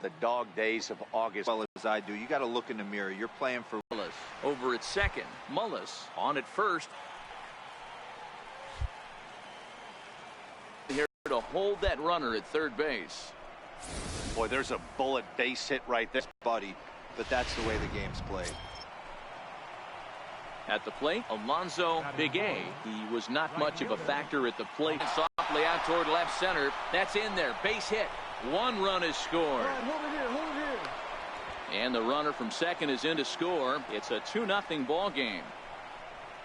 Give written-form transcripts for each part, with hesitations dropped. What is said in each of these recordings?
The dog days of August. Well, as I do, you got to look in the mirror. You're playing for Mullis over at second. Mullis on at first. Here to hold that runner at third base. Boy, there's a bullet base hit right there, buddy, but that's the way the game's played. At the plate, Alonso Bigay. He was not much of a factor at the plate. Softly out toward left center. That's in there. Base hit. One run is scored. Hold it here. And the runner from second is in to score. It's a 2-0 ball game.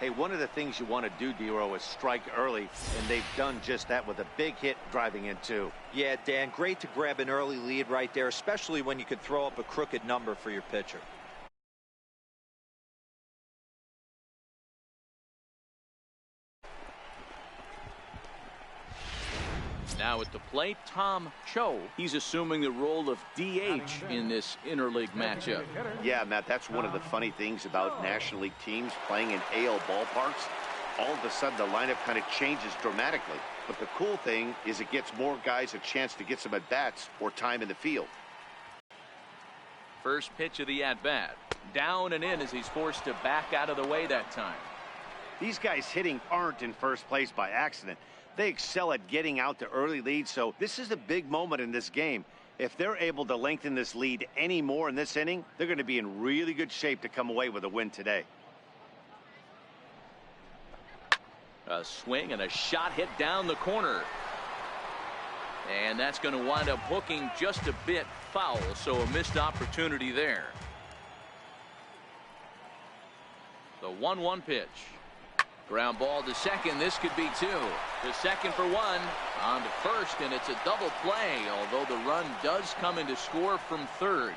Hey, one of the things you want to do, Dero, is strike early, and they've done just that with a big hit driving in two. Yeah, Dan, great to grab an early lead right there, especially when you could throw up a crooked number for your pitcher. Now at the plate, Tom Cho. He's assuming the role of DH in this interleague matchup. Yeah, Matt, that's one of the funny things about National League teams playing in AL ballparks. All of a sudden, the lineup kind of changes dramatically. But the cool thing is it gets more guys a chance to get some at-bats or time in the field. First pitch of the at-bat. Down and in as he's forced to back out of the way that time. These guys hitting aren't in first place by accident. They excel at getting out to early leads, so this is a big moment in this game. If they're able to lengthen this lead any more in this inning, they're going to be in really good shape to come away with a win today. A swing and a shot hit down the corner. And that's going to wind up hooking just a bit foul, so a missed opportunity there. The 1-1 pitch. Ground ball to second. This could be two. To second for one. On to first, and it's a double play, although the run does come in to score from third.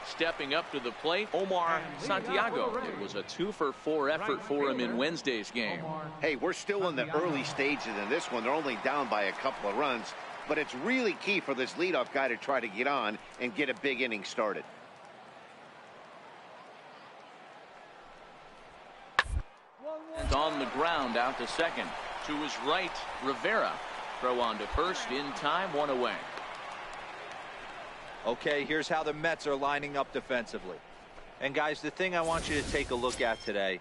Stepping up to the plate, Omar Santiago. It was a 2-for-4 effort for him in Wednesday's game. Hey, we're still in the early stages in this one. They're only down by a couple of runs, but it's really key for this leadoff guy to try to get on and get a big inning started. And on the ground out to second. To his right, Rivera. Throw on to first in time, one away. Okay, here's how the Mets are lining up defensively. And guys, the thing I want you to take a look at today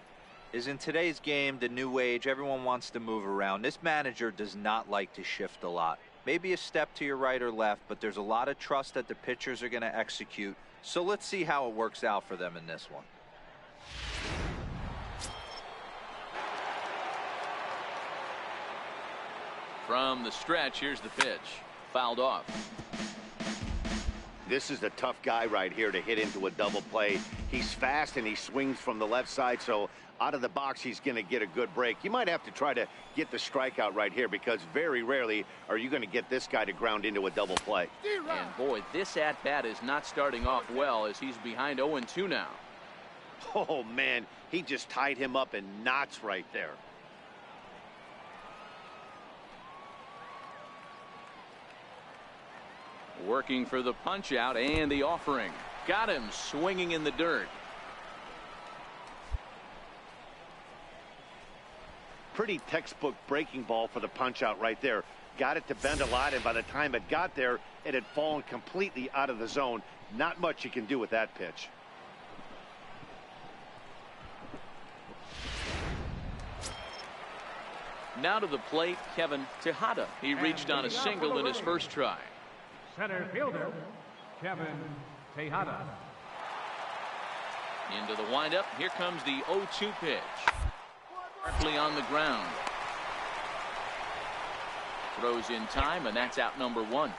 is in today's game, the new age, everyone wants to move around. This manager does not like to shift a lot. Maybe a step to your right or left, but there's a lot of trust that the pitchers are going to execute. So let's see how it works out for them in this one. From the stretch, here's the pitch. Fouled off. This is the tough guy right here to hit into a double play. He's fast and he swings from the left side, so out of the box he's going to get a good break. You might have to try to get the strikeout right here because very rarely are you going to get this guy to ground into a double play. And boy, this at-bat is not starting off well as he's behind 0-2 now. Oh man, he just tied him up in knots right there. Working for the punch out and the offering. Got him swinging in the dirt. Pretty textbook breaking ball for the punch out right there. Got it to bend a lot, and by the time it got there, it had fallen completely out of the zone. Not much you can do with that pitch. Now to the plate, Kevin Tejada. He reached on a single in his first try. Center fielder, Kevin Tejada. Into the windup. Here comes the 0-2 pitch. Sharply on the ground. Throws in time, and that's out number one.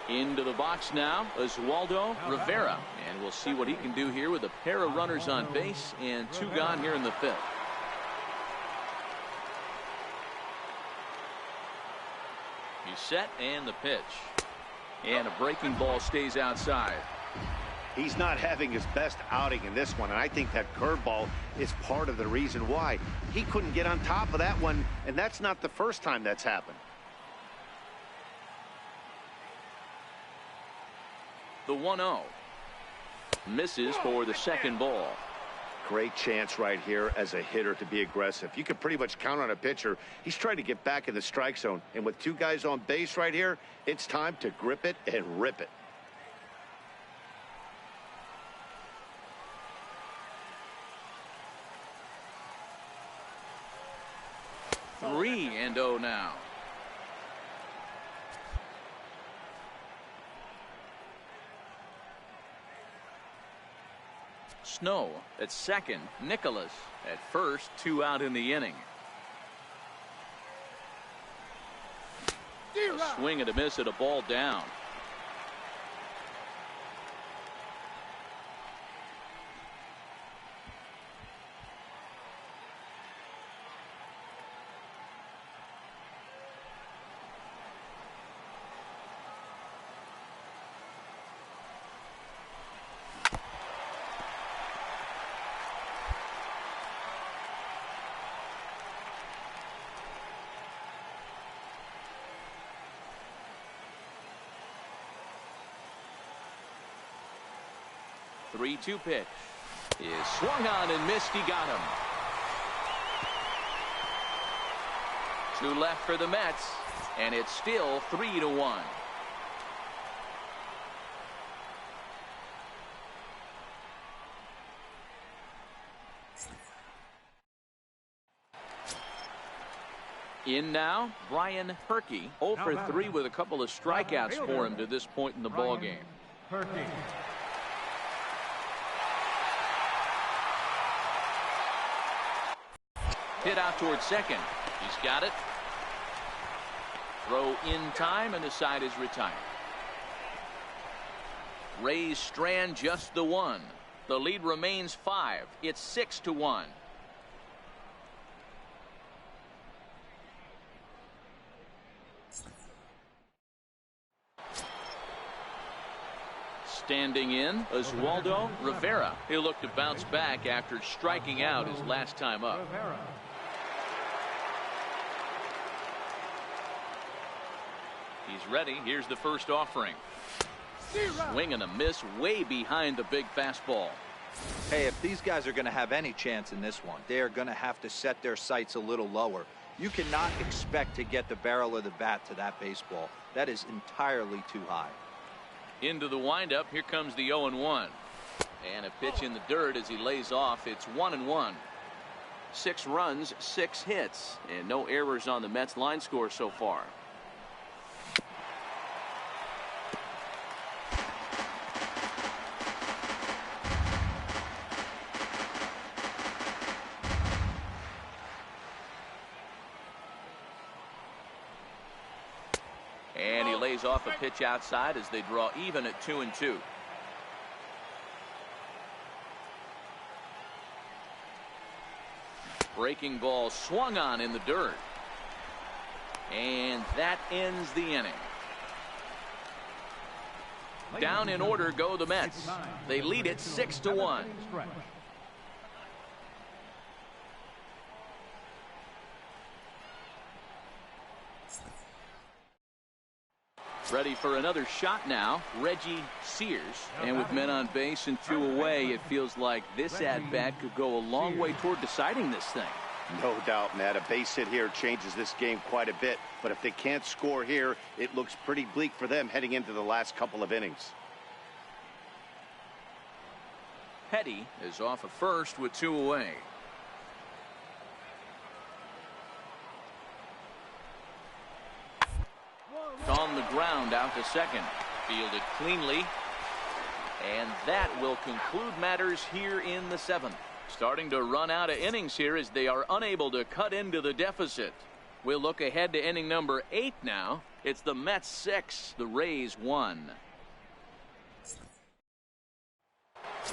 Into the box now, Oswaldo Rivera. And we'll see what he can do here with a pair of runners on base and two gone here in the fifth. He's set, and the pitch. And a breaking ball stays outside. He's not having his best outing in this one, and I think that curveball is part of the reason why. He couldn't get on top of that one, and that's not the first time that's happened. The 1-0. Misses for the second ball. Great chance right here as a hitter to be aggressive. You can pretty much count on a pitcher. He's trying to get back in the strike zone. And with two guys on base right here, it's time to grip it and rip it. Three and 0 now. Snow at second. Nicholas at first. 2 out in the inning. A swing and a miss at a ball down. Three-two pitch is swung on and missed. He got him. 2 left for the Mets, and it's still 3-1. In now, Brian Herky, 0 for 3 with a couple of strikeouts for him to this point in the ball game. Herky. Hit out towards second. He's got it. Throw in time, and the side is retired. Rays strand just the 1. The lead remains 5. It's 6-1. Standing in, Oswaldo Rivera. He'll look to bounce back after striking out his last time up. Rivera. He's ready. Here's the first offering. Swing and a miss way behind the big fastball. Hey, if these guys are going to have any chance in this one, they are going to have to set their sights a little lower. You cannot expect to get the barrel of the bat to that baseball. That is entirely too high. Into the windup. Here comes the 0-1. And a pitch in the dirt as he lays off. It's 1-1. 6 runs, 6 hits, and no errors on the Mets line score so far. And he lays off a pitch outside as they draw even at 2-2. Breaking ball swung on in the dirt. And that ends the inning. Down in order go the Mets. They lead it 6-1. Ready for another shot now, Reggie Sears. And with men on base and 2 away, it feels like this at-bat could go a long way toward deciding this thing. No doubt, Matt. A base hit here changes this game quite a bit. But if they can't score here, it looks pretty bleak for them heading into the last couple of innings. Petty is off of first with 2 away. On the ground out to second. Fielded cleanly. And that will conclude matters here in the 7th. Starting to run out of innings here as they are unable to cut into the deficit. We'll look ahead to inning number 8 now. It's the Mets 6, the Rays 1.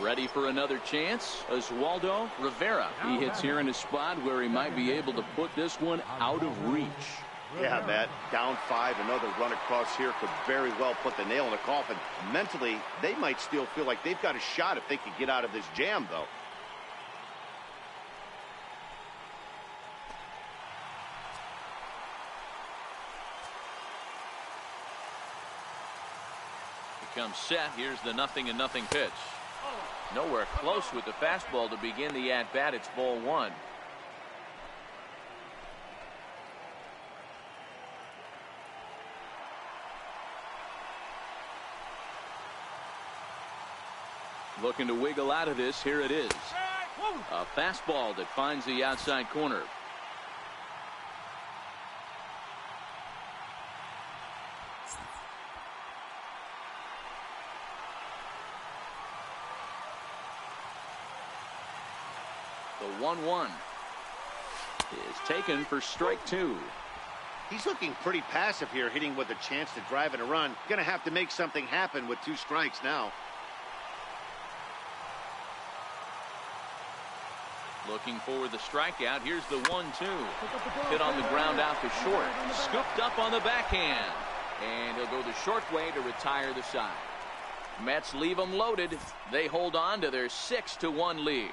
Ready for another chance, Oswaldo Rivera. He hits here in a spot where he might be able to put this one out of reach. Yeah, Matt, down 5, another run across here could very well put the nail in the coffin. Mentally, they might still feel like they've got a shot if they could get out of this jam, though. comes set. Here's the 0-0 pitch. Nowhere close with the fastball to begin the at-bat. It's ball one. Looking to wiggle out of this. Here it is. A fastball that finds the outside corner. The 1-1 is taken for strike two. He's looking pretty passive here, hitting with a chance to drive in a run. Going to have to make something happen with 2 strikes now. Looking for the strikeout. Here's the 1-2. Hit on the ground out to short. Scooped up on the backhand. And he'll go the short way to retire the side. Mets leave them loaded. They hold on to their 6-1 lead.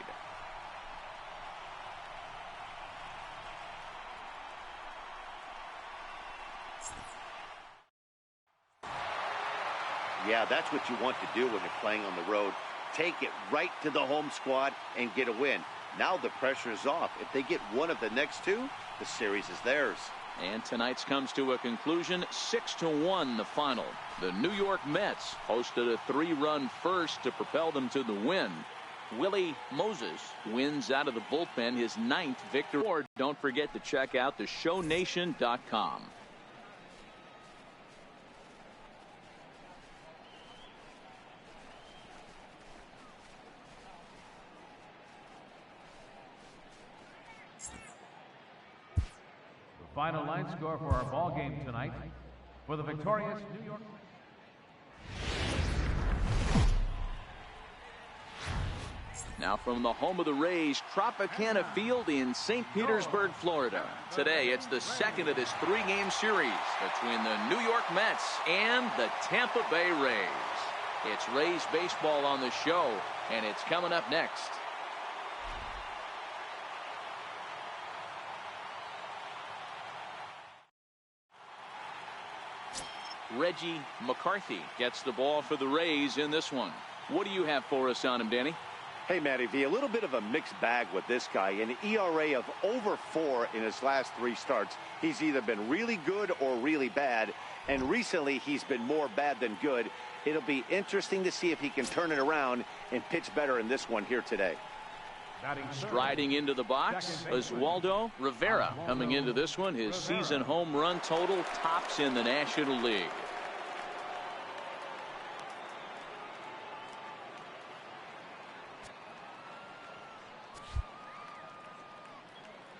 Yeah, that's what you want to do when you're playing on the road. Take it right to the home squad and get a win. Now the pressure is off. If they get one of the next 2, the series is theirs. And tonight's comes to a conclusion, 6-1 the final. The New York Mets hosted a 3-run first to propel them to the win. Willie Moses wins out of the bullpen his 9th victory. Don't forget to check out theshownation.com. Final line score for our ball game tonight. For the victorious New York. Now from the home of the Rays, Tropicana Field in St. Petersburg, Florida. Today it's the second of this 3-game series between the New York Mets and the Tampa Bay Rays. It's Rays baseball on the show, and it's coming up next. Reggie McCarthy gets the ball for the Rays in this one. What do you have for us on him, Danny? Hey, Matty V, a little bit of a mixed bag with this guy. An ERA of over 4 in his last 3 starts. He's either been really good or really bad, and recently he's been more bad than good. It'll be interesting to see if he can turn it around and pitch better in this one here today. Striding into the box, Oswaldo Rivera coming into this one. His season home run total tops in the National League.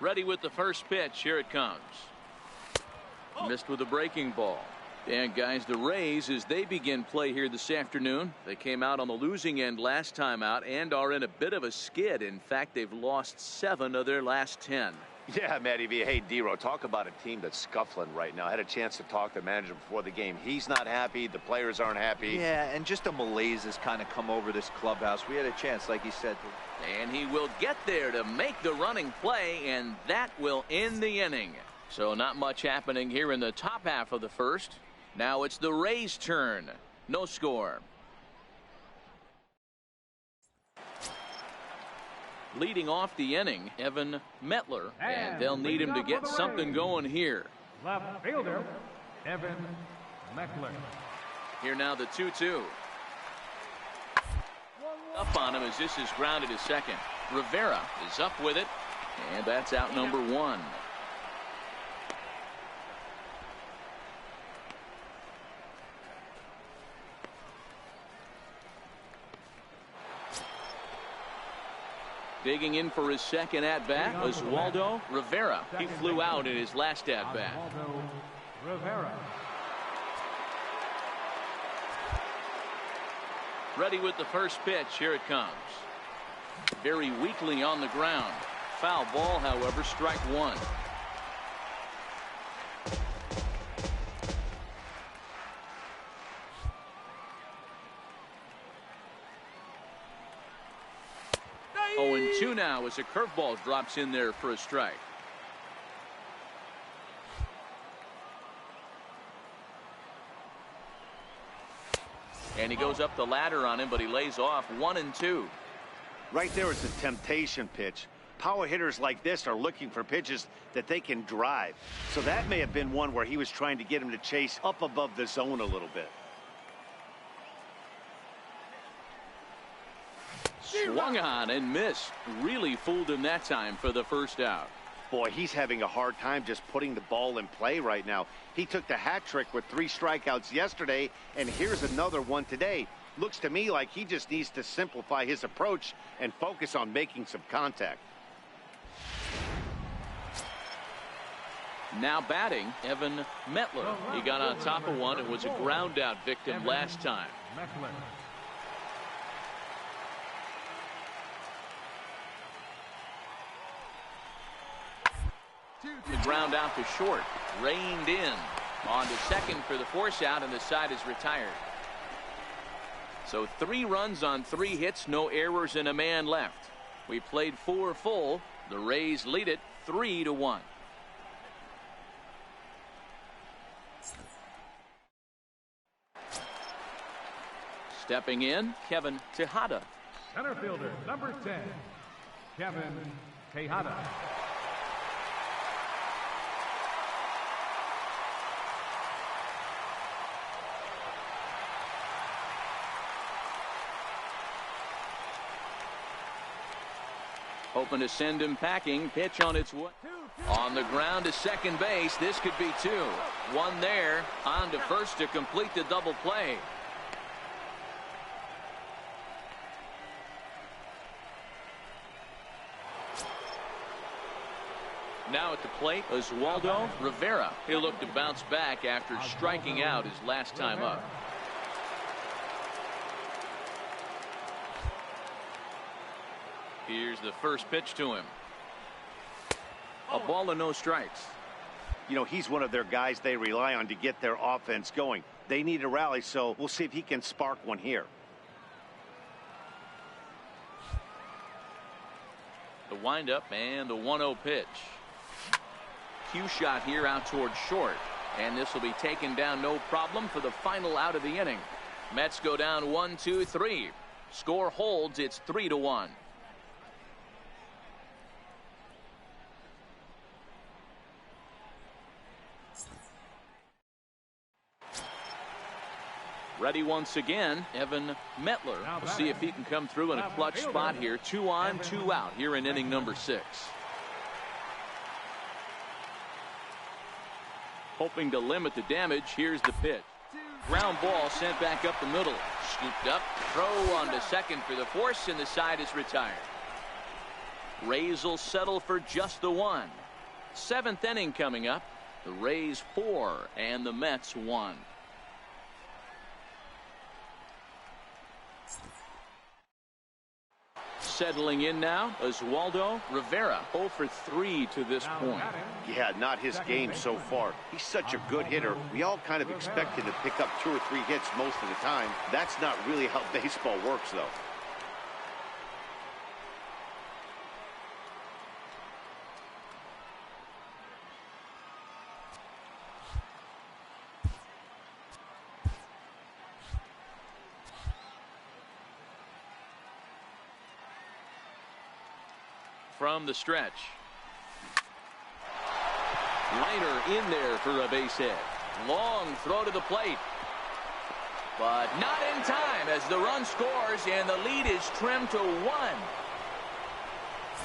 Ready with the first pitch. Here it comes. Missed with a breaking ball. And guys, the Rays, as they begin play here this afternoon, they came out on the losing end last time out and are in a bit of a skid. In fact, they've lost 7 of their last 10. Yeah, Matty V. Hey, D-Row, talk about a team that's scuffling right now. I had a chance to talk to the manager before the game. He's not happy. The players aren't happy. Yeah, and just a malaise has kind of come over this clubhouse. We had a chance, like he said. And he will get there to make the running play, and that will end the inning. So not much happening here in the top half of the first. Now it's the Rays' turn. No score. Leading off the inning, Evan Mettler, and they'll need him to get something going here. Left fielder, Evan Mettler. Here now the 2-2. Up on him as this is grounded to second. Rivera is up with it, and that's out number 1. Digging in for his second at-bat, Oswaldo Rivera. He flew out in his last at-bat. Oswaldo Rivera. Ready with the first pitch. Here it comes. Very weakly on the ground. Foul ball, however, strike 1. Oh, and 2 now as a curveball drops in there for a strike. And he goes up the ladder on him, but he lays off 1-2. Right there is a temptation pitch. Power hitters like this are looking for pitches that they can drive. So that may have been one where he was trying to get him to chase up above the zone a little bit. Swung on and missed. Really fooled him that time for the first out. Boy, he's having a hard time just putting the ball in play right now. He took the hat trick with 3 strikeouts yesterday, and here's another one today. Looks to me like he just needs to simplify his approach and focus on making some contact. Now batting, Evan Mettler. He got on top of one and was a ground out victim last time. The ground out to short, reined in. On to second for the force out, and the side is retired. So 3 runs on 3 hits, no errors, and a man left. We played 4 full. The Rays lead it 3-1. Stepping in, Kevin Tejada. Center fielder, number 10, Kevin Tejada. Hoping to send him packing. Pitch on its way. On the ground to second base. This could be 2. 1 there. On to first to complete the double play. Now at the plate, Oswaldo Rivera. He'll look to bounce back after striking out his last time up. Here's the first pitch to him. A ball and no strikes. You know, he's one of their guys they rely on to get their offense going. They need a rally, so we'll see if he can spark one here. The windup and the 1-0 pitch. Cue shot here out towards short. And this will be taken down no problem for the final out of the inning. Mets go down 1-2-3. Score holds. It's 3-1. Ready once again, Evan Mettler. We'll see if he can come through in a clutch spot here. 2 on, 2 out here in inning number 6. Hoping to limit the damage. Here's the pitch. Ground ball sent back up the middle. Scooped up. Throw on to second for the force, and the side is retired. Rays will settle for just the 1. 7th inning coming up. The Rays 4 and the Mets 1. Settling in now, Oswaldo Rivera, 0 for 3 to this point. Yeah, not his game so far. He's such a good hitter. We all kind of expect him to pick up 2 or 3 hits most of the time. That's not really how baseball works, though. From the stretch. Liner in there for a base hit. Long throw to the plate. But not in time as the run scores and the lead is trimmed to 1.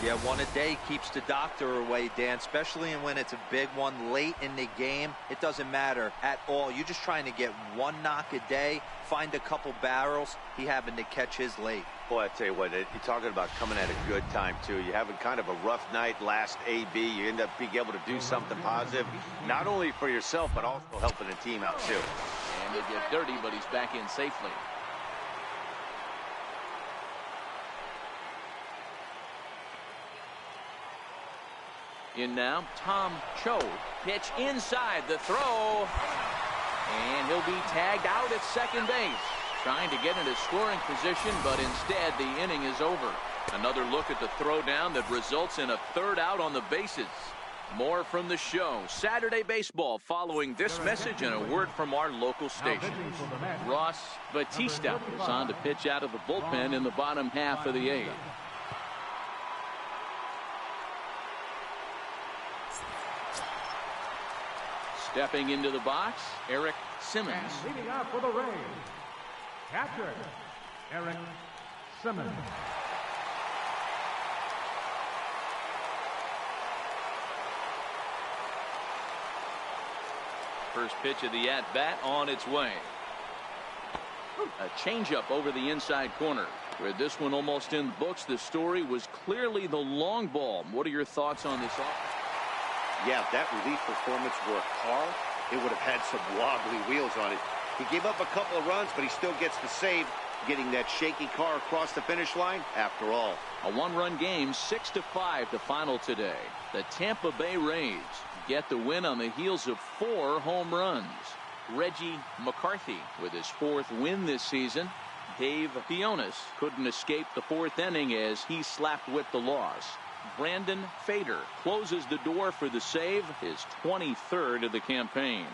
Yeah, 1 a day keeps the doctor away, Dan, especially when it's a big one late in the game. It doesn't matter at all. You're just trying to get 1 knock a day, find a couple barrels. He happened to catch his late. Boy, I tell you what, you're talking about coming at a good time, too. You're having kind of a rough night last AB. You end up being able to do something positive, not only for yourself, but also helping the team out, too. And it get dirty, but he's back in safely. In now, Tom Cho. Pitch inside the throw. And he'll be tagged out at second base. Trying to get into scoring position, but instead the inning is over. Another look at the throw down that results in a 3rd out on the bases. More from the show. Saturday baseball following this message and a word from our local station. Ross Batista is on to pitch out of the bullpen in the bottom half of the eighth. Stepping into the box, Eric Simmons. And leading off for the Rays, catcher, Eric Simmons. First pitch of the at-bat on its way. A changeup over the inside corner. With this one almost in the books, the story was clearly the long ball. What are your thoughts on this offense? Yeah, if that relief performance were a car, it would have had some wobbly wheels on it. He gave up a couple of runs, but he still gets the save, getting that shaky car across the finish line after all. A one-run game, 6-5 the final today. The Tampa Bay Rays get the win on the heels of 4 home runs. Reggie McCarthy with his 4th win this season. Dave Fionis couldn't escape the 4th inning as he slapped with the loss. Brandon Fader closes the door for the save, his 23rd of the campaign.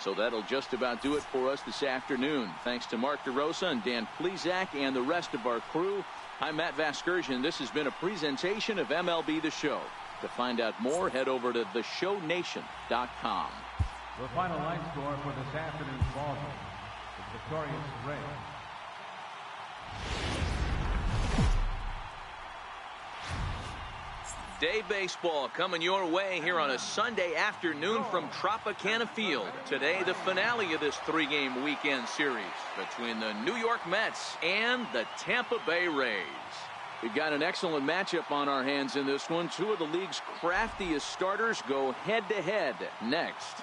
So that'll just about do it for us this afternoon. Thanks to Mark DeRosa and Dan Plesac and the rest of our crew. I'm Matt Vasgersian. This has been a presentation of MLB The Show. To find out more, head over to theshownation.com. The final line score for this afternoon's ball game is victorious Rays. Day baseball coming your way here on a Sunday afternoon from Tropicana Field. Today, the finale of this 3-game weekend series between the New York Mets and the Tampa Bay Rays. We've got an excellent matchup on our hands in this one. 2 of the league's craftiest starters go head-to-head next.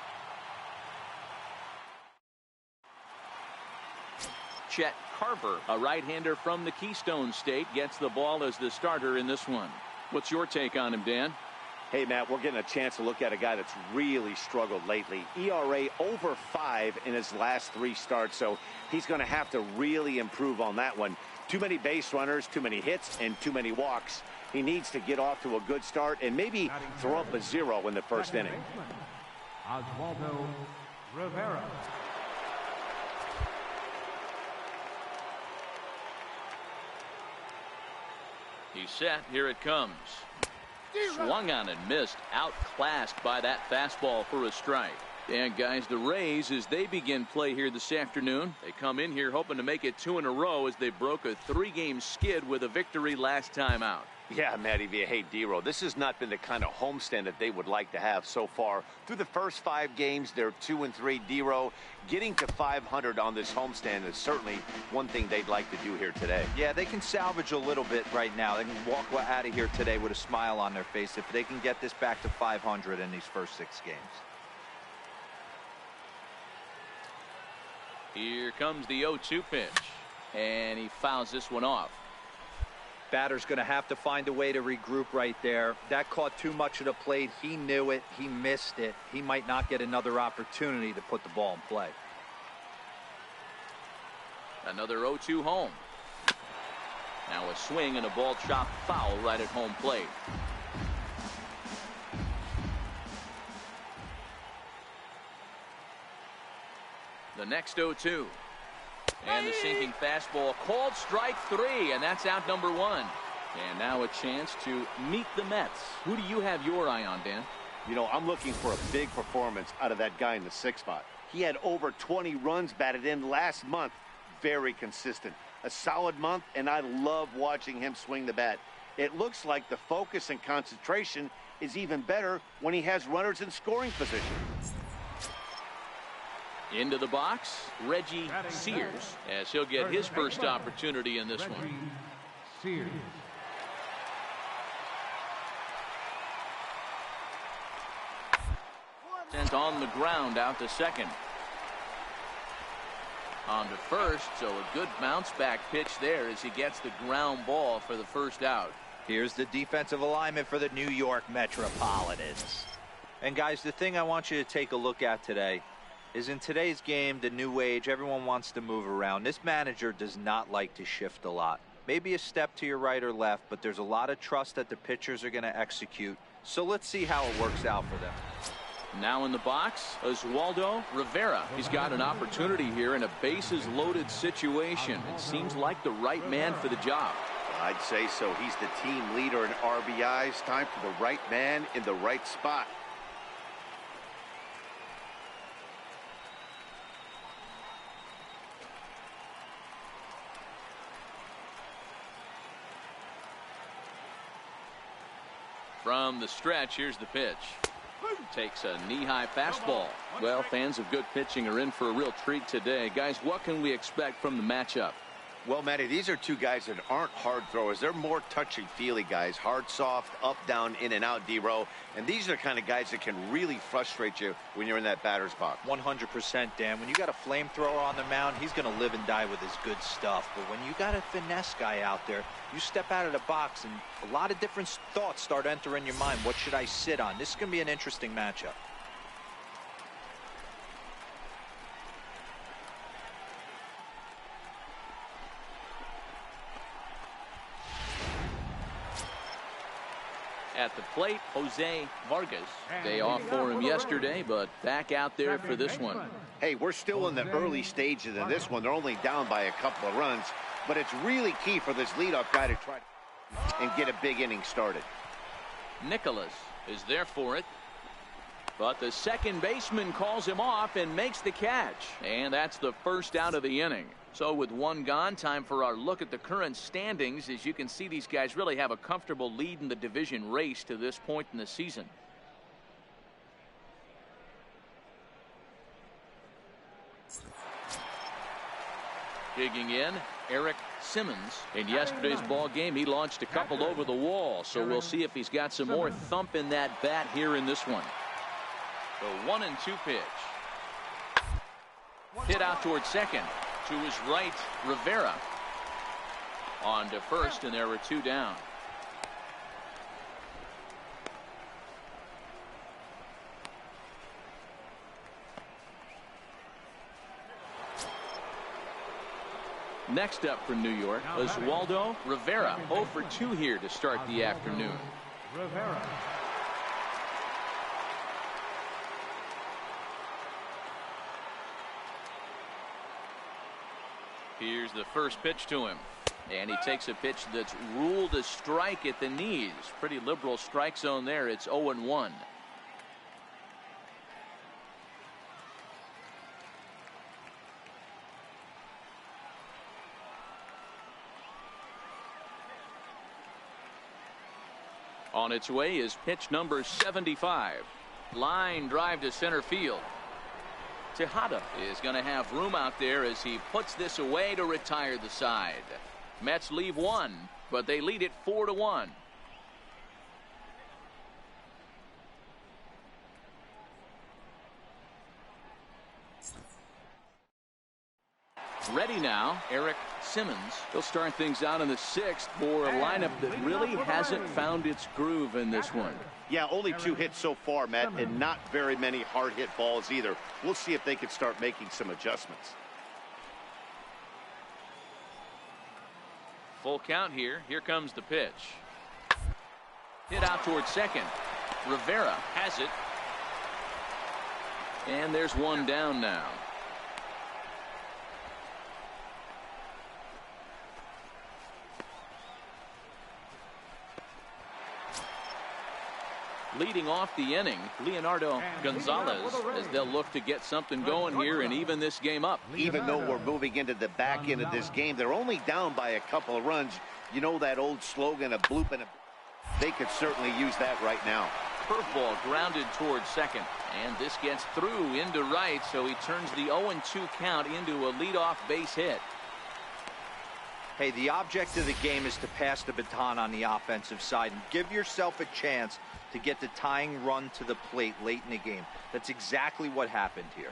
Chet Carver, a right-hander from the Keystone State, gets the ball as the starter in this one. What's your take on him, Dan? Hey, Matt, we're getting a chance to look at a guy that's really struggled lately. ERA over 5 in his last 3 starts, so he's going to have to really improve on that one. Too many base runners, too many hits, and too many walks. He needs to get off to a good start and maybe throw up a 0 in the first inning. Oswaldo Rivera. He's set. Here it comes. Swung on and missed. Outclassed by that fastball for a strike. And guys, the Rays, as they begin play here this afternoon, they come in here hoping to make it 2 in a row as they broke a 3-game skid with a victory last time out. Yeah, Matty V. Hey, D-Row, this has not been the kind of homestand that they would like to have so far. Through the first 5 games, they're 2-3. D-Row, getting to 500 on this homestand is certainly one thing they'd like to do here today. Yeah, they can salvage a little bit right now. They can walk out of here today with a smile on their face if they can get this back to 500 in these first 6 games. Here comes the 0-2 pitch. And he fouls this one off. Batter's going to have to find a way to regroup right there. That caught too much of the plate. He knew it. He missed it. He might not get another opportunity to put the ball in play. Another 0-2 home. Now a swing and a ball chopped foul right at home plate. The next 0-2. And the sinking fastball called strike 3, and that's out number 1. And now a chance to meet the Mets. Who do you have your eye on, Dan? You know, I'm looking for a big performance out of that guy in the 6th spot. He had over 20 runs batted in last month. Very consistent. A solid month, and I love watching him swing the bat. It looks like the focus and concentration is even better when he has runners in scoring position. Into the box, Reggie Sears, as he'll get his first opportunity in this one. Sears. Sent on the ground out to second. On to first, so a good bounce back pitch there as he gets the ground ball for the first out. Here's the defensive alignment for the New York Metropolitans. And guys, the thing I want you to take a look at today is in today's game, the new age, everyone wants to move around. This manager does not like to shift a lot. Maybe a step to your right or left, but there's a lot of trust that the pitchers are going to execute. So let's see how it works out for them. Now in the box, Oswaldo Rivera. He's got an opportunity here in a bases-loaded situation. It seems like the right man for the job. I'd say so. He's the team leader in RBIs. Time for the right man in the right spot. From the stretch, here's the pitch. Takes a knee-high fastball. Well, fans of good pitching are in for a real treat today. Guys, what can we expect from the matchup? Well, Matty, these are two guys that aren't hard throwers. They're more touchy-feely guys. Hard, soft, up, down, in and out, D-row. And these are the kind of guys that can really frustrate you when you're in that batter's box. 100%, Dan. When you got a flamethrower on the mound, he's going to live and die with his good stuff. But when you got a finesse guy out there, you step out of the box and a lot of different thoughts start entering your mind. What should I sit on? This is going to be an interesting matchup. At the plate, Jose Vargas. Day off for him yesterday, but back out there for this one. Hey, we're still in the early stages of this one. They're only down by a couple of runs, but it's really key for this leadoff guy to try and get a big inning started. Nicholas is there for it, but the second baseman calls him off and makes the catch, and that's the first out of the inning. So with one gone, time for our look at the current standings. As you can see, these guys really have a comfortable lead in the division race to this point in the season. Digging in, Eric Simmons. In yesterday's ball game, he launched a couple over the wall, so we'll see if he's got some more thump in that bat here in this one. The 1-2 pitch. Hit out towards second. To his right, Rivera. On to first, and there were two down. Next up for New York, Oswaldo Rivera. 0 for 2 here to start the afternoon. Rivera. Here's the first pitch to him. And he takes a pitch that's ruled a strike at the knees. Pretty liberal strike zone there. It's 0-1. On its way is pitch number 75. Line drive to center field. Tejada is going to have room out there as he puts this away to retire the side. Mets leave one, but they lead it 4-1. Ready now, Eric Simmons. He'll start things out in the 6th for a lineup that really hasn't found its groove in this one. Yeah, only 2 hits so far, Matt, and not very many hard hit balls either. We'll see if they can start making some adjustments. Full count here. Here comes the pitch. Hit out towards second. Rivera has it. And there's one down now. Leading off the inning, Leonardo Gonzalez, as they'll look to get something going here and even this game up. Even though we're moving into the back end of this game, they're only down by a couple of runs. You know that old slogan, a bloop and a... They could certainly use that right now. Curveball grounded towards second, and this gets through into right, so he turns the 0-2 count into a leadoff base hit. Hey, the object of the game is to pass the baton on the offensive side and give yourself a chance to get the tying run to the plate late in the game. That's exactly what happened here.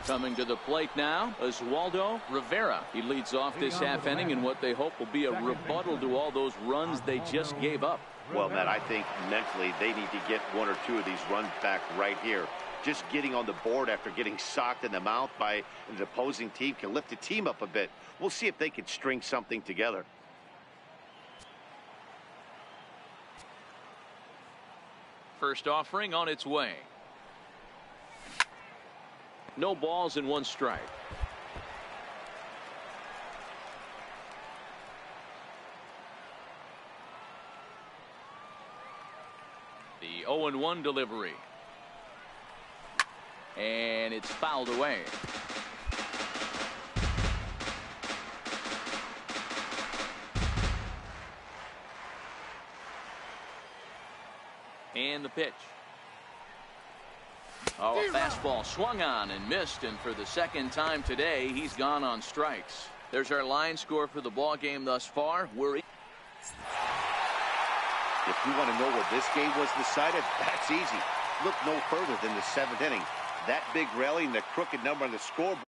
Coming to the plate now, Oswaldo Rivera. He leads off this half inning in what they hope will be a rebuttal to all those runs they just gave up. Well, Matt, I think mentally they need to get 1 or 2 of these runs back right here. Just getting on the board after getting socked in the mouth by an opposing team can lift the team up a bit. We'll see if they can string something together. First offering on its way. No balls and 1 strike. The 0-1 delivery. And it's fouled away. And the pitch. Oh, a fastball swung on and missed, and for the second time today, he's gone on strikes. There's our line score for the ball game thus far. If you want to know where this game was decided, that's easy. Look no further than the 7th inning. That big rally and the crooked number on the scoreboard.